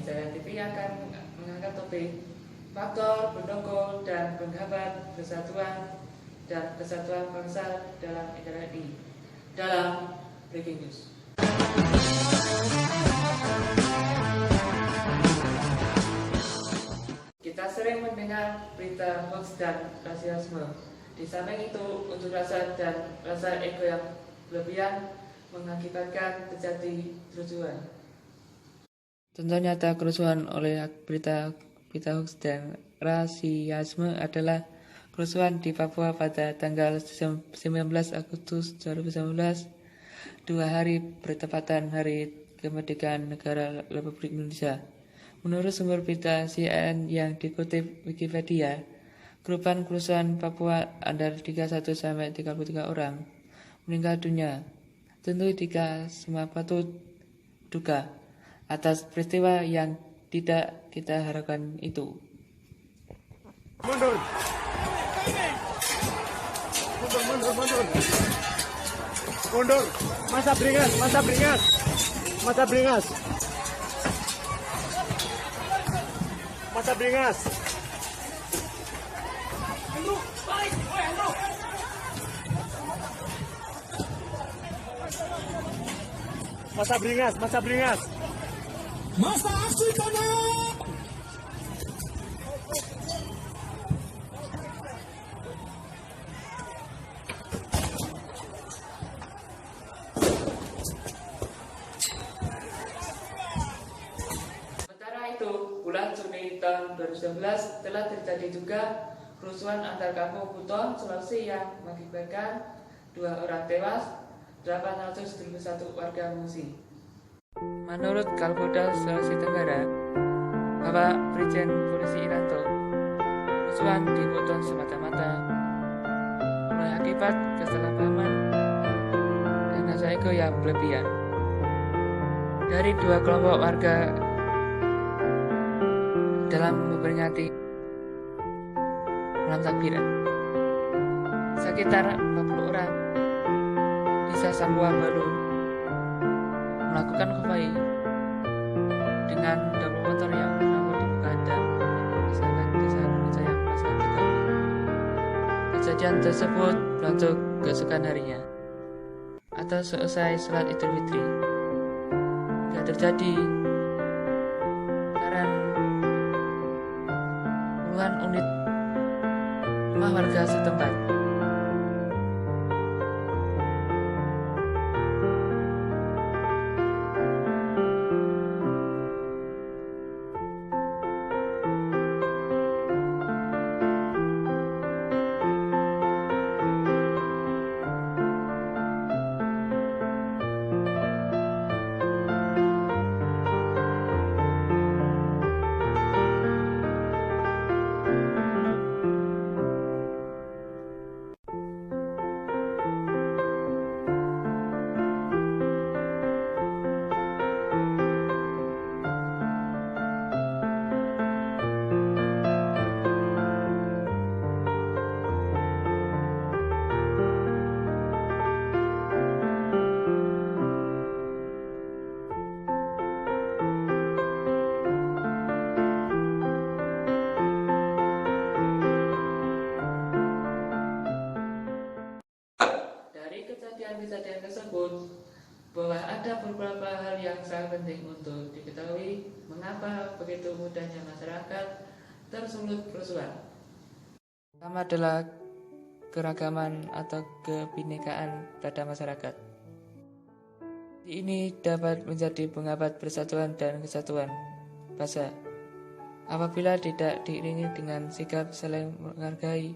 Jaya TV akan mengangkat topik faktor pendukung dan penghambat persatuan dan kesatuan bangsa dalam NKRI dalam Breaking News. Kita sering mendengar berita hoax dan rasialisme. Di samping itu, unjuk rasa dan rasa ego yang berlebihan mengakibatkan terjadi kerusuhan. Contoh nyata kerusuhan oleh berita hoax dan rasialisme adalah kerusuhan di Papua pada tanggal 19 Agustus 2019, 2 hari bertepatan Hari Kemerdekaan Negara Republik Indonesia. Menurut sumber berita CNN yang dikutip Wikipedia, korban kerusuhan Papua antara 31 sampai 33 orang meninggal dunia. Tentu semua patut duka atas peristiwa yang tidak kita harapkan itu. Mundur. Mundur. Masa beringas. Masa beringas. Masa beringas. Masa beringas. Masa beringas. Masa beringas. Masa aksi tanah. Sementara itu, bulan Juni tahun 2019 telah terjadi juga kerusuhan antar kampung Buton, Sulawesi yang mengakibatkan 2 orang tewas, 871 warga mengungsi. Menurut Kapolda Sulawesi Tenggara, Bapak Brigjen Polisi Iranto, kerusuhan di Buton semata-mata oleh akibat kesalahpahaman dan rasa ego yang berlebihan dari 2 kelompok warga dalam memperingati malam takbiran. Sekitar 40 orang desa Sampua Baru melakukan konvoi dengan double motor yang menabrak di buka dan memisahkan desa Gunung Pasar Betawi. Kejadian tersebut berlangsung keesokan harinya atau selesai sholat Idul Fitri. Hingga terjadi karena puluhan unit rumah warga setempat. Kejadian tersebut bahwa ada beberapa hal yang sangat penting untuk diketahui mengapa begitu mudahnya masyarakat tersulut kerusuhan. Pertama adalah keragaman atau kebinekaan pada masyarakat. Ini dapat menjadi penghambat persatuan dan kesatuan bangsa apabila tidak diiringi dengan sikap saling menghargai,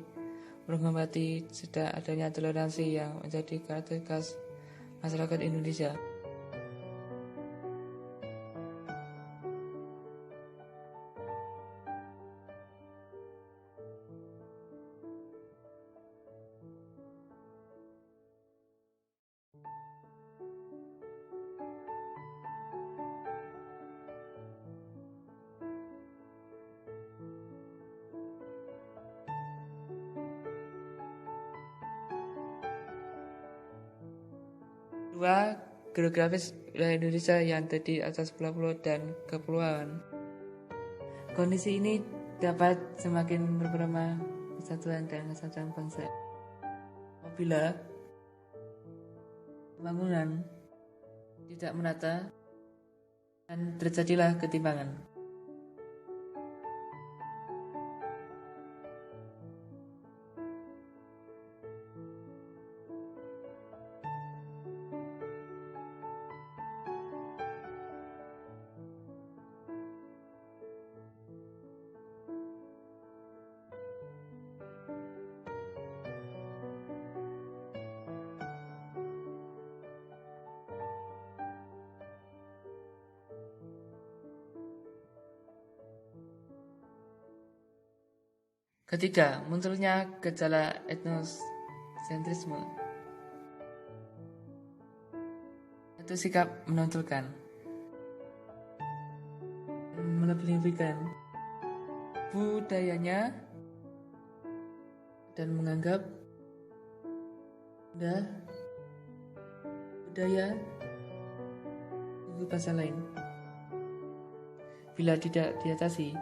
menghormati, serta adanya toleransi yang menjadi karakter khas masyarakat Indonesia. Kedua, geografis wilayah Indonesia yang terdiri atas pulau-pulau dan kepulauan. Kondisi ini dapat semakin berperamah persatuan dan kesatuan bangsa apabila pembangunan tidak merata dan terjadilah ketimpangan. Ketiga, munculnya gejala etnosentrisme atau sikap menonjolkan dan melebih-lebihkan budayanya dan menganggap budaya suku bangsa lain. Bila tidak diatasi,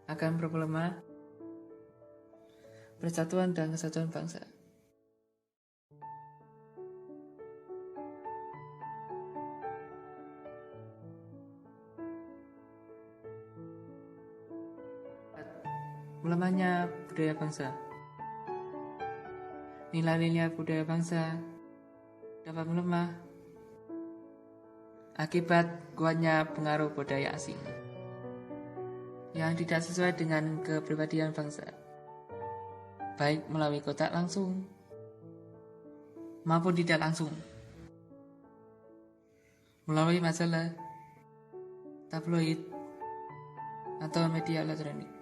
akan berpelemah persatuan dan kesatuan bangsa. Melemahnya budaya bangsa. Nilai-nilai budaya bangsa dapat melemah akibat kuatnya pengaruh budaya asing yang tidak sesuai dengan kepribadian bangsa, baik melalui kontak langsung maupun tidak langsung, melalui majalah, tabloid, atau media elektronik.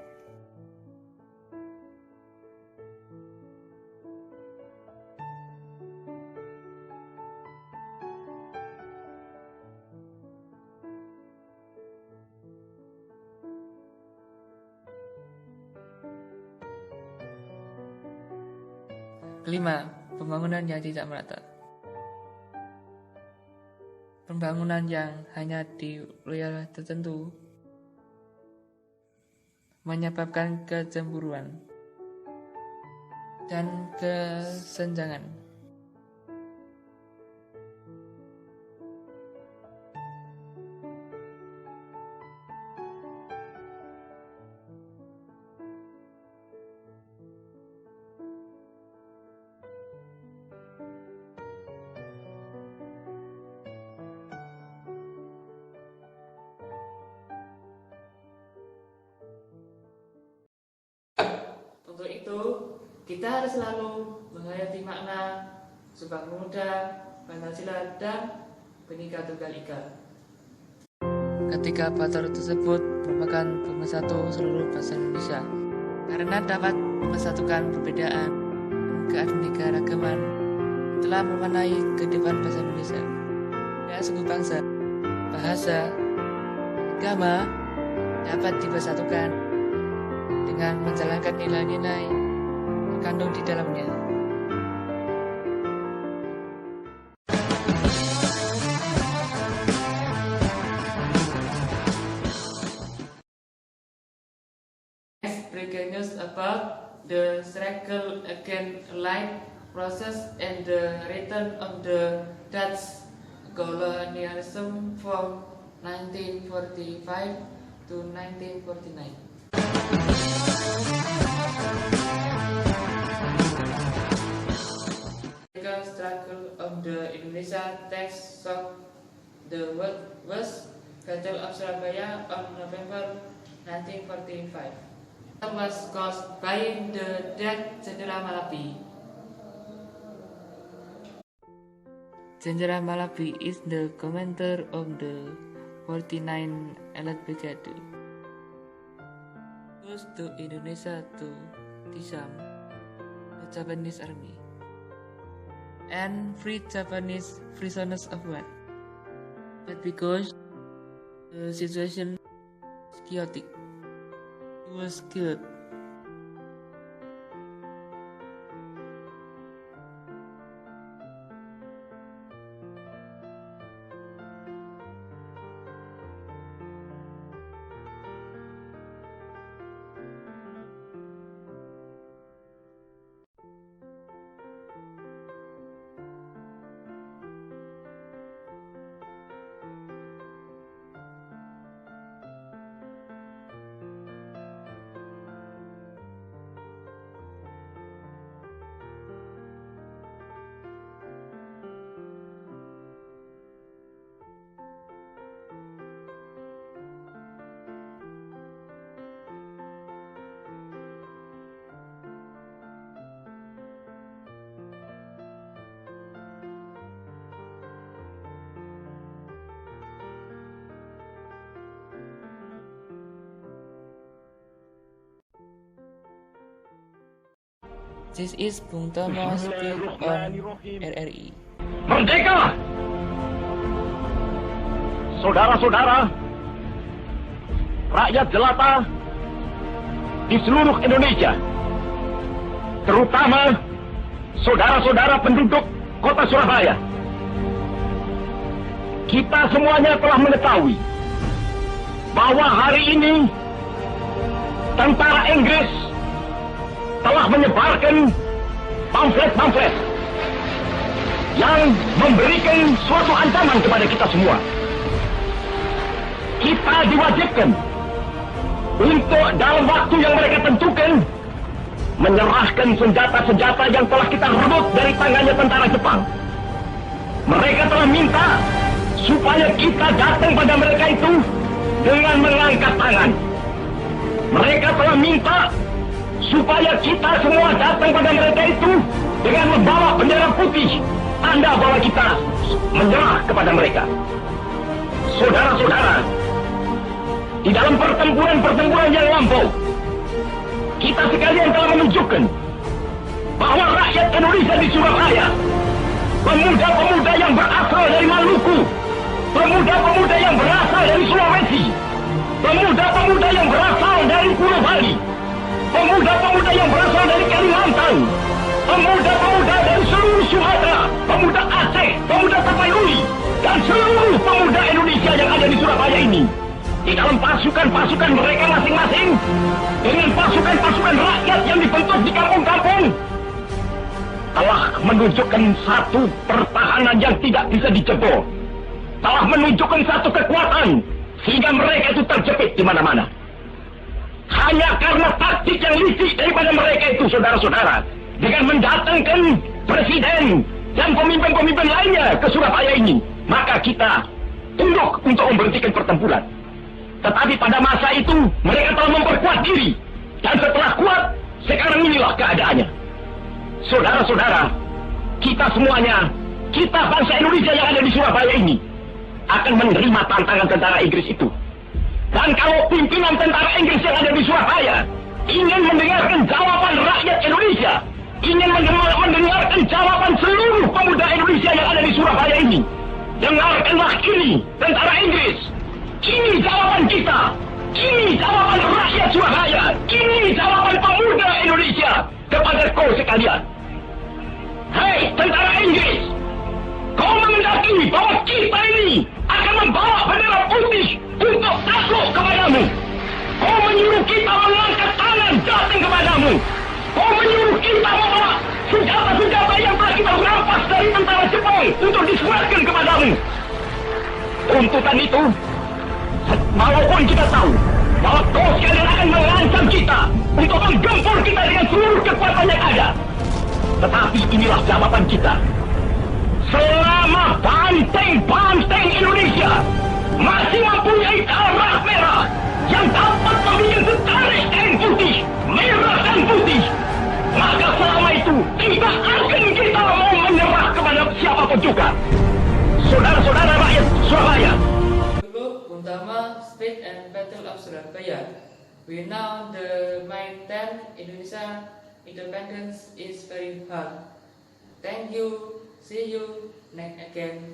Kelima, pembangunan yang tidak merata. Pembangunan yang hanya di wilayah tertentu menyebabkan kecemburuan dan kesenjangan. Untuk itu, kita harus selalu menghayati makna Sumpah Pemuda, Pancasila, dan Bhinneka Tunggal Ika. Ketiga faktor tersebut merupakan pemersatu seluruh bangsa Indonesia karena dapat mempersatukan perbedaan dan keanekaragaman telah mewarnai kehidupan bangsa Indonesia. Dan suku bangsa, bahasa, agama dapat dipersatukan dengan menjalankan nilai-nilai terkandung di dalamnya. Next, breaking news about the struggle against light process and the return of the Dutch colonialism from 1945 to 1949. The struggle of the Indonesia takes shock the was Battle of Surabaya on November 1945. It was caused by the death Jenderal Malabi. Jenderal Malabi is the commander of the 49 Elite Brigade. Goes to Indonesia to disarm the Japanese army and free Japanese prisoners of war. But because the situation was chaotic, he was killed. This is Bung Tomo speak on RRI. Merdeka! Saudara-saudara, rakyat jelata di seluruh Indonesia, terutama saudara-saudara penduduk kota Surabaya, kita semuanya telah mengetahui bahwa hari ini tentara Inggris telah menyebarkan pamflet-pamflet yang memberikan suatu ancaman kepada kita semua. Kita diwajibkan untuk dalam waktu yang mereka tentukan menyerahkan senjata-senjata yang telah kita rebut dari tangannya tentara Jepang. Mereka telah minta supaya kita datang pada mereka itu dengan mengangkat tangan. Mereka telah minta supaya kita semua datang pada mereka itu dengan membawa bendera putih, tanda bahwa kita menyerah kepada mereka. Saudara-saudara, di dalam pertempuran-pertempuran yang lampau, kita sekalian telah menunjukkan bahwa rakyat Indonesia di Surabaya, pemuda-pemuda yang berasal dari Maluku, pemuda-pemuda yang berasal dari Sulawesi, pemuda-pemuda yang berasal dari Pulau Bali, pemuda-pemuda yang berasal dari Kalimantan, pemuda-pemuda dari seluruh Sumatera, pemuda Aceh, pemuda Tapanuli, dan seluruh pemuda Indonesia yang ada di Surabaya ini, di dalam pasukan-pasukan mereka masing-masing, dengan pasukan-pasukan rakyat yang dibentuk di kampung-kampung, telah menunjukkan satu pertahanan yang tidak bisa dijebol, telah menunjukkan satu kekuatan sehingga mereka itu terjepit di mana-mana. Hanya karena taktik yang licik daripada mereka itu, saudara-saudara, dengan mendatangkan presiden dan pemimpin-pemimpin lainnya ke Surabaya ini, maka kita tunduk untuk memberhentikan pertempuran. Tetapi pada masa itu mereka telah memperkuat diri, dan setelah kuat, sekarang inilah keadaannya. Saudara-saudara, kita semuanya, kita bangsa Indonesia yang ada di Surabaya ini, akan menerima tantangan tentara Inggris itu. Dan kalau pimpinan tentara Inggris yang ada di Surabaya ingin mendengarkan jawaban rakyat Indonesia, ingin mendengarkan jawaban seluruh pemuda Indonesia yang ada di Surabaya ini, dengarkanlah ini, tentara Inggris. Ini jawaban kita. Ini jawaban rakyat Surabaya. Ini jawaban pemuda Indonesia kepada kau sekalian. Hei, tentara Inggris, kau mengendaki bahwa kita ini akan membawa bendera putih untuk takluk kepadamu. Kau menyuruh kita mengangkat tangan datang kepadamu. Kau menyuruh kita membawa senjata-senjata yang telah kita rampas dari tentara Jepang untuk diserahkan kepadamu. Tuntutan itu, walaupun kita tahu bahwa kau sekalian akan mengancam kita untuk menggempur kita dengan seluruh kekuatan yang ada, tetapi inilah jawaban kita. Selama banteng-banteng Indonesia masih mempunyai darah merah yang dapat membuat setarik kain putih, merah dan putih, maka selama itu tidak akan kita mau menyerah kepada siapapun juga. Saudara-saudara rakyat Surabaya, Dulu Bung State and Battle of Surabaya. We know the maintain Indonesia independence is very hard. Thank you. See you next again.